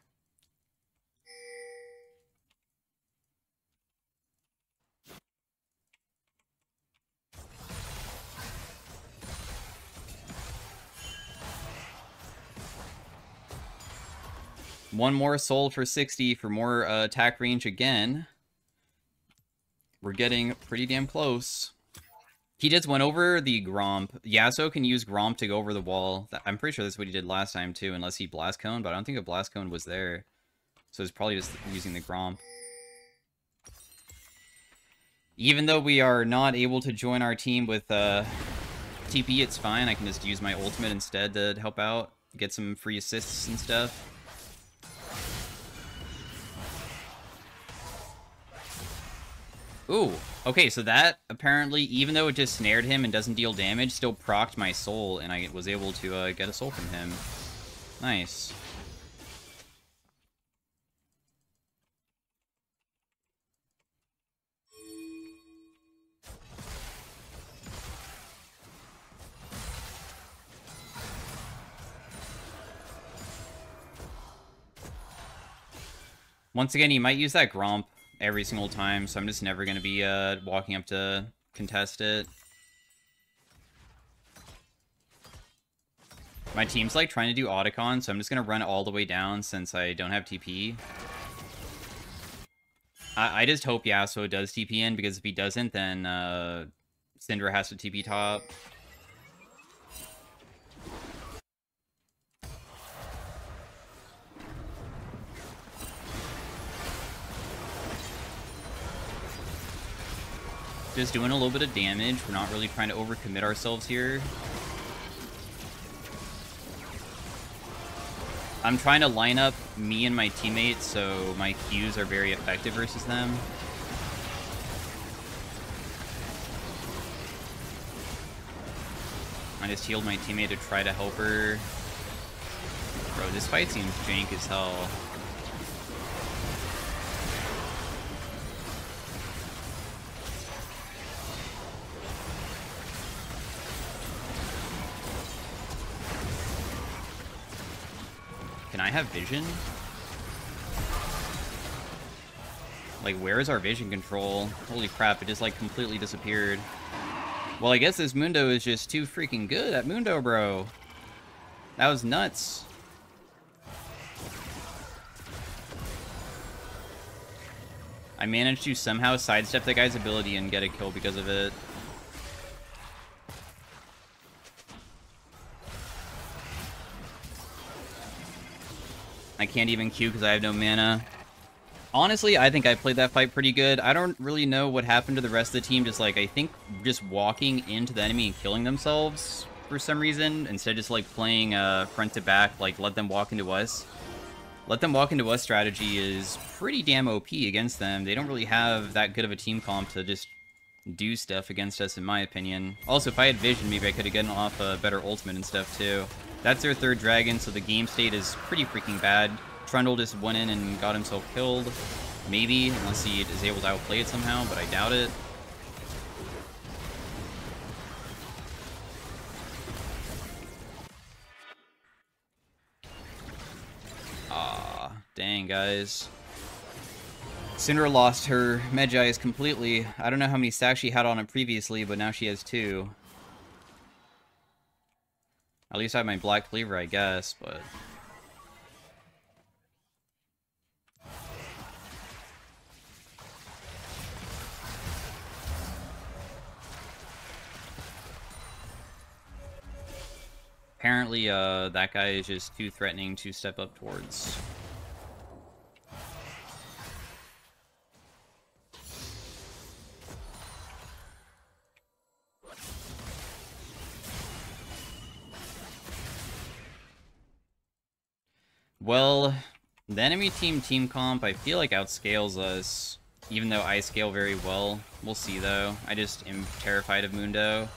One more soul for 60 for more attack range again. We're getting pretty damn close. He just went over the Gromp. Yasuo can use Gromp to go over the wall. I'm pretty sure that's what he did last time too, unless he Blast Cone, but I don't think a Blast Cone was there. So it's probably just using the Gromp. Even though we are not able to join our team with TP, it's fine. I can just use my ultimate instead to help out, get some free assists and stuff. Ooh, okay, so that apparently, even though it just snared him and doesn't deal damage, still procced my soul, and I was able to get a soul from him. Nice. Once again, he might use that Gromp every single time, so I'm just never going to be walking up to contest it. My team's like trying to do Otacon, so I'm just going to run all the way down since I don't have TP. I just hope Yasuo does TP in, because if he doesn't, then Syndra has to TP top. Just doing a little bit of damage. We're not really trying to overcommit ourselves here. I'm trying to line up me and my teammates so my Qs are very effective versus them. I just healed my teammate to try to help her. Bro, this fight seems jank as hell. Can I have vision? Like, where is our vision control? Holy crap, it just, like, completely disappeared. Well, I guess this Mundo is just too freaking good at Mundo, bro. That was nuts. I managed to somehow sidestep the guy's ability and get a kill because of it. I can't even Q because I have no mana. Honestly, I think I played that fight pretty good. I don't really know what happened to the rest of the team. Just like, I think just walking into the enemy and killing themselves for some reason, instead of just like playing front to back, like let them walk into us. Let them walk into us strategy is pretty damn OP against them. They don't really have that good of a team comp to just do stuff against us, in my opinion. Also, if I had vision, maybe I could have gotten off a better ultimate and stuff too. That's their third dragon, so the game state is pretty freaking bad. Trundle just went in and got himself killed. Maybe, unless he is able to outplay it somehow, but I doubt it. Ah, dang, guys. Syndra lost her Medjay's completely. I don't know how many stacks she had on it previously, but now she has 2. At least I have my Black Cleaver, I guess, but... Apparently, that guy is just too threatening to step up towards. Well, the enemy team comp, I feel like outscales us, even though I scale very well. We'll see, though. I just am terrified of Mundo.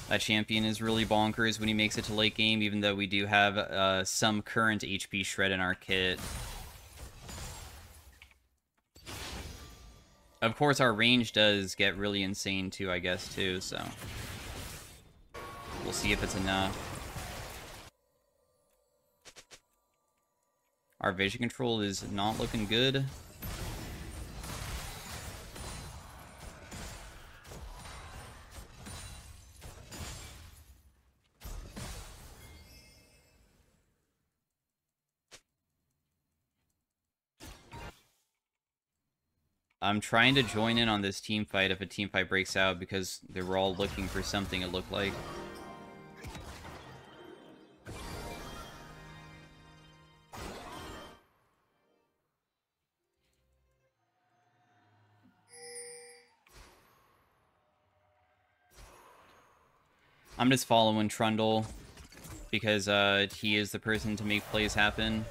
That champion is really bonkers when he makes it to late game, even though we do have some current HP shred in our kit. Of course, our range does get really insane, too, I guess, too, so... We'll see if it's enough. Our vision control is not looking good. I'm trying to join in on this team fight if a team fight breaks out because they were all looking for something it looked like. I'm just following Trundle because he is the person to make plays happen.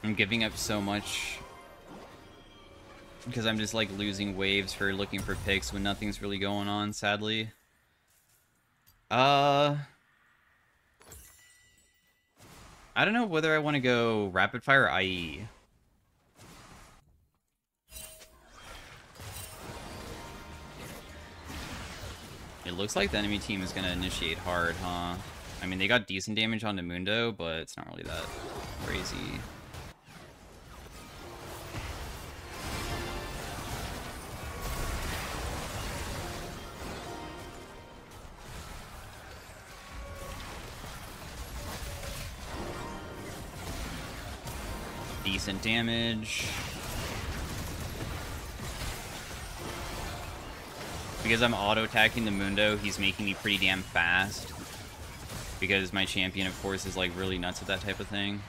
I'm giving up so much because I'm just like losing waves for looking for picks when nothing's really going on, sadly. I don't know whether I want to go rapid fire or IE. It looks like the enemy team is going to initiate hard, huh? I mean, they got decent damage on the Mundo, but it's not really that crazy. Decent damage. Because I'm auto-attacking the Mundo, he's making me pretty damn fast. Because my champion, of course, is like really nuts at that type of thing.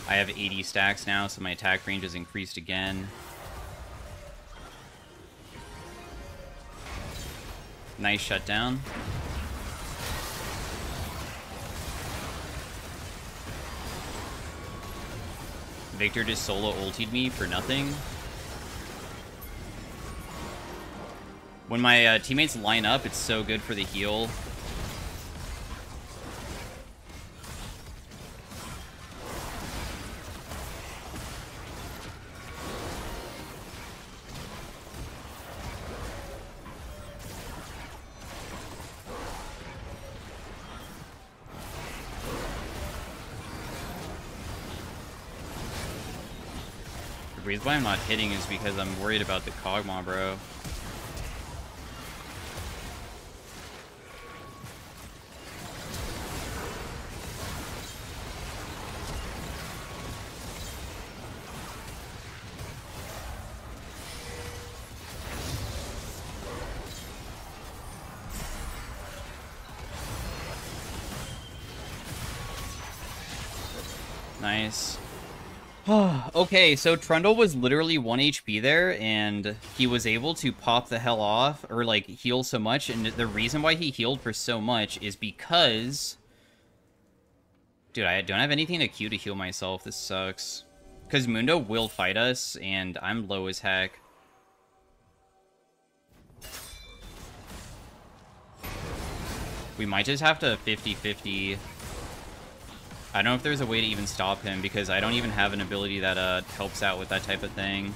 I have 80 stacks now, so my attack range has increased again. Nice shutdown. Victor just solo ultied me for nothing. When my teammates line up, it's so good for the heal. The reason why I'm not hitting is because I'm worried about the Kog'Maw, bro. Nice. Okay, so Trundle was literally 1 HP there, and he was able to pop the hell off, or, like, heal so much, and the reason why he healed for so much is because... Dude, I don't have anything to Q to heal myself. This sucks. Because Mundo will fight us, and I'm low as heck. We might just have to 50-50... I don't know if there's a way to even stop him, because I don't even have an ability that helps out with that type of thing.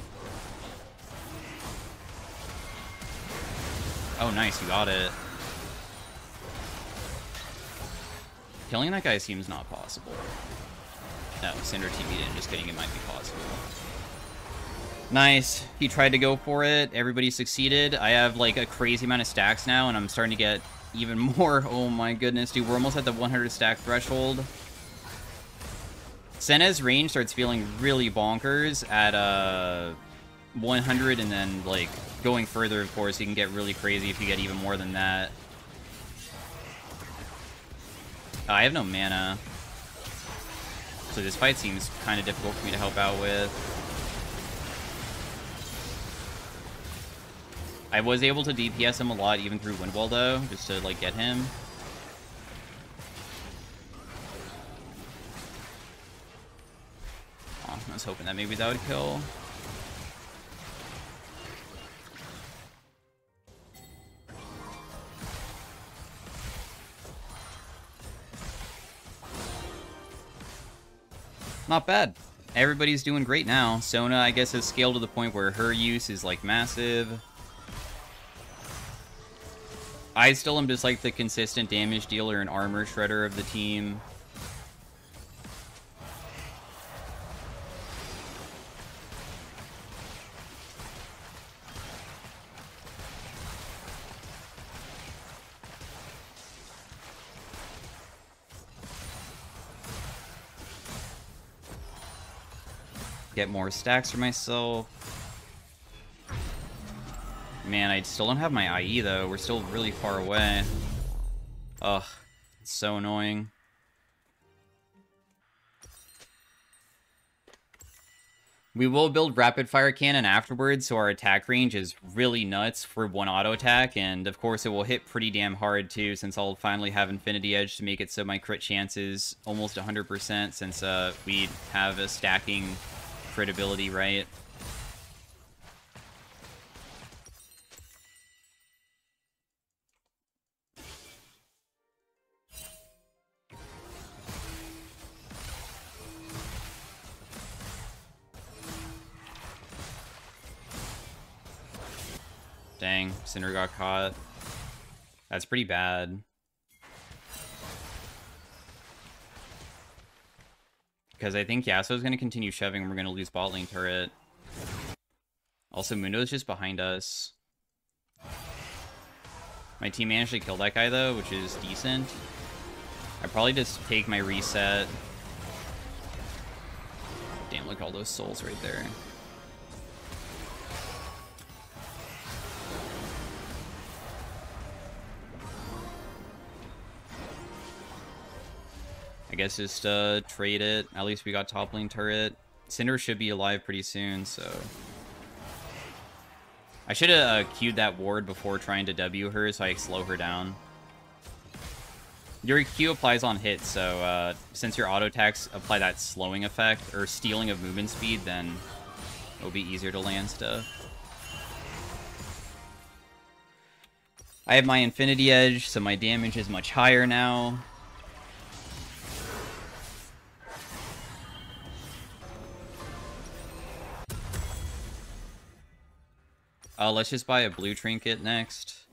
Oh, nice, you got it. Killing that guy seems not possible. No, Cinder TP'd in, just kidding, it might be possible. Nice, he tried to go for it, everybody succeeded. I have like a crazy amount of stacks now, and I'm starting to get even more. Oh my goodness, dude, we're almost at the 100 stack threshold. Senna's range starts feeling really bonkers at 100, and then like going further, of course, you can get really crazy if you get even more than that. I have no mana, so this fight seems kind of difficult for me to help out with. I was able to DPS him a lot even through Windwall though, just to like get him. I was hoping that maybe that would kill. Not bad. Everybody's doing great now. Sona, I guess, has scaled to the point where her use is, like, massive. I still am just, like, the consistent damage dealer and armor shredder of the team. Get more stacks for myself. Man, I still don't have my IE though. We're still really far away. Ugh, it's so annoying. We will build rapid fire cannon afterwards, so our attack range is really nuts for one auto attack, and of course it will hit pretty damn hard too, since I'll finally have Infinity Edge to make it so my crit chance is almost 100%, since we have a stacking crit ability, right? Dang, Cinder got caught. That's pretty bad. Because I think Yasuo's going to continue shoving and we're going to lose bot lane turret. Also, Mundo's just behind us. My team managed to kill that guy, though, which is decent. I probably just take my reset. Damn, look at all those souls right there. I guess just trade it. At least we got top lane turret. Cinder should be alive pretty soon, so... I should have queued that ward before trying to W her so I slow her down. Your Q applies on hit, so since your auto attacks apply that slowing effect, or stealing of movement speed, then it'll be easier to land stuff. I have my Infinity Edge, so my damage is much higher now. Let's just buy a blue trinket next.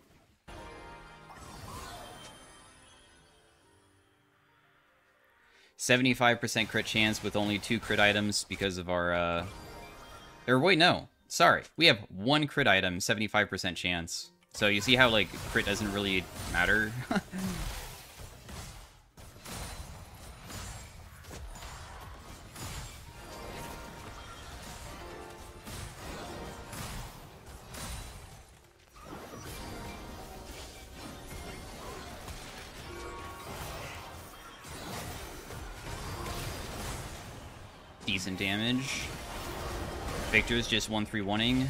%75% crit chance with only 2 crit items because of our, or wait, no. Sorry. We have 1 crit item, 75% chance. So you see how, like, crit doesn't really matter? Decent damage. Victor's just 1-3-1-ing.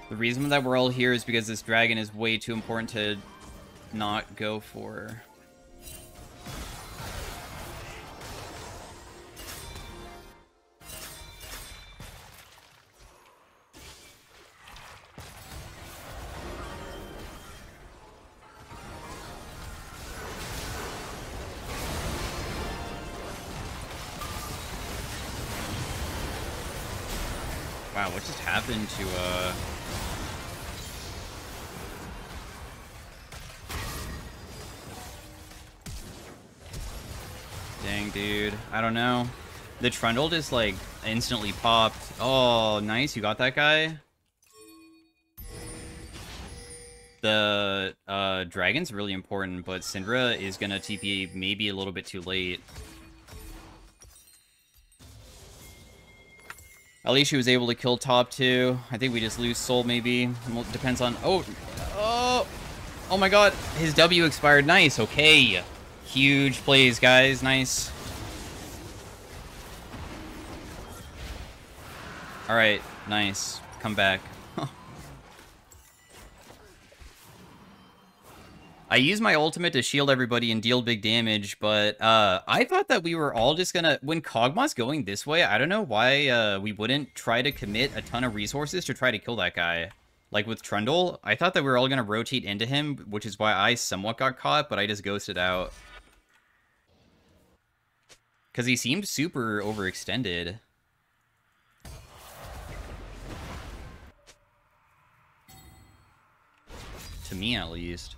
The reason that we're all here is because this dragon is way too important to not go for. Wow, what just happened to, Dang, dude. I don't know. The Trundle just, like, instantly popped. Oh, nice. You got that guy? The, Dragon's really important, but Syndra is gonna TP maybe a little bit too late. At least she was able to kill top 2. I think we just lose soul, maybe. Well, depends on... Oh my god. His W expired. Nice. Okay. Huge plays, guys. Nice. Alright. Nice. Come back. I used my ultimate to shield everybody and deal big damage, but I thought that we were all just gonna... When Kog'Maw's going this way, I don't know why we wouldn't try to commit a ton of resources to try to kill that guy. Like with Trundle, I thought that we were all gonna rotate into him, which is why I somewhat got caught, but I just ghosted out. Because he seemed super overextended. To me, at least.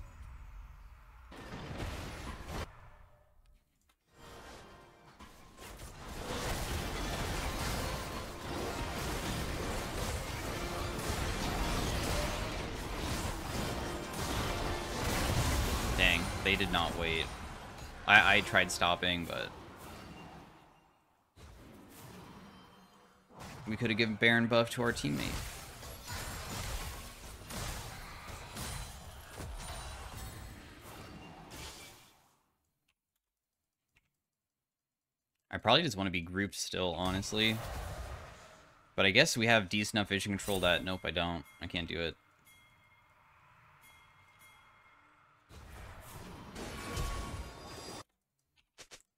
Dang, they did not wait. I tried stopping, but... We could have given Baron buff to our teammate. I probably just want to be grouped still, honestly. But I guess we have decent enough vision control that... Nope, I don't. I can't do it.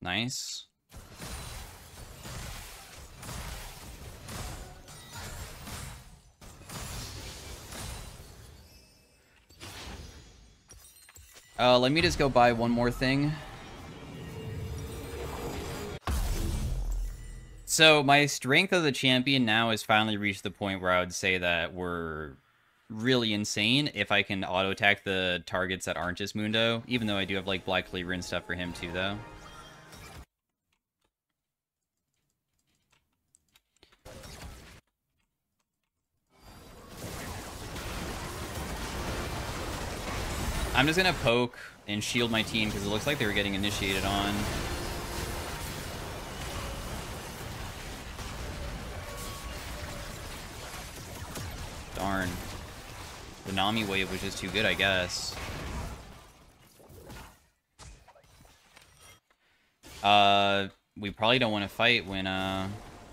Nice. Let me just go buy one more thing. So my strength as a champion now has finally reached the point where I would say that we're really insane if I can auto attack the targets that aren't just Mundo, even though I do have like Black Cleaver and stuff for him too though. I'm just gonna poke and shield my team because it looks like they were getting initiated on. Darn. The Nami wave was just too good, I guess. We probably don't want to fight when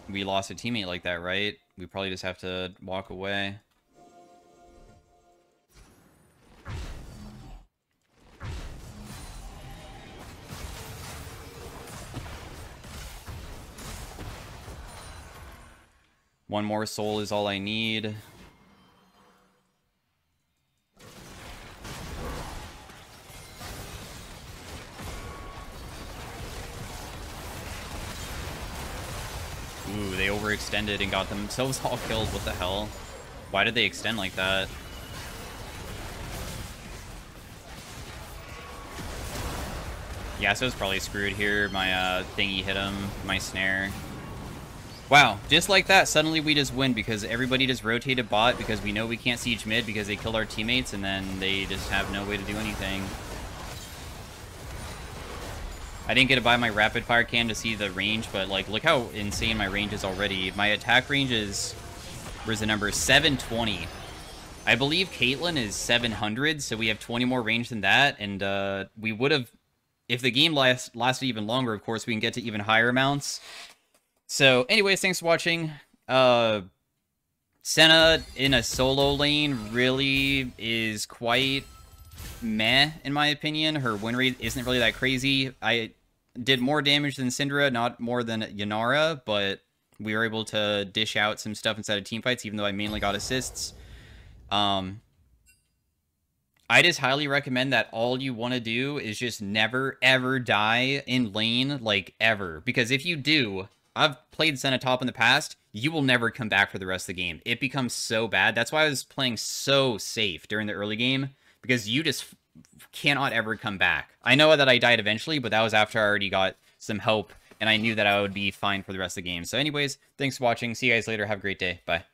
we lost a teammate like that, right? We probably just have to walk away. One more soul is all I need. Ooh, they overextended and got themselves all killed. What the hell? Why did they extend like that? Yeah, so it's probably screwed here. My thingy hit him. My snare. Wow, just like that, suddenly we just win because everybody just rotated bot because we know we can't siege mid because they killed our teammates and then they just have no way to do anything. I didn't get to buy my rapid fire can to see the range, but like, look how insane my range is already. My attack range is, where's the number? 720. I believe Caitlyn is 700, so we have 20 more range than that, and we would have, if the game lasted even longer, of course, we can get to even higher amounts. So, anyways, thanks for watching. Senna in a solo lane really is quite meh, in my opinion. Her win rate isn't really that crazy. I did more damage than Syndra, not more than Yanara, but we were able to dish out some stuff inside of teamfights, even though I mainly got assists. I just highly recommend that all you want to do is just never, ever die in lane, like, ever. Because if you do... I've played Senna top in the past. You will never come back for the rest of the game. It becomes so bad. That's why I was playing so safe during the early game, because you just cannot ever come back. I know that I died eventually, but that was after I already got some help, and I knew that I would be fine for the rest of the game. So anyways, thanks for watching. See you guys later. Have a great day. Bye.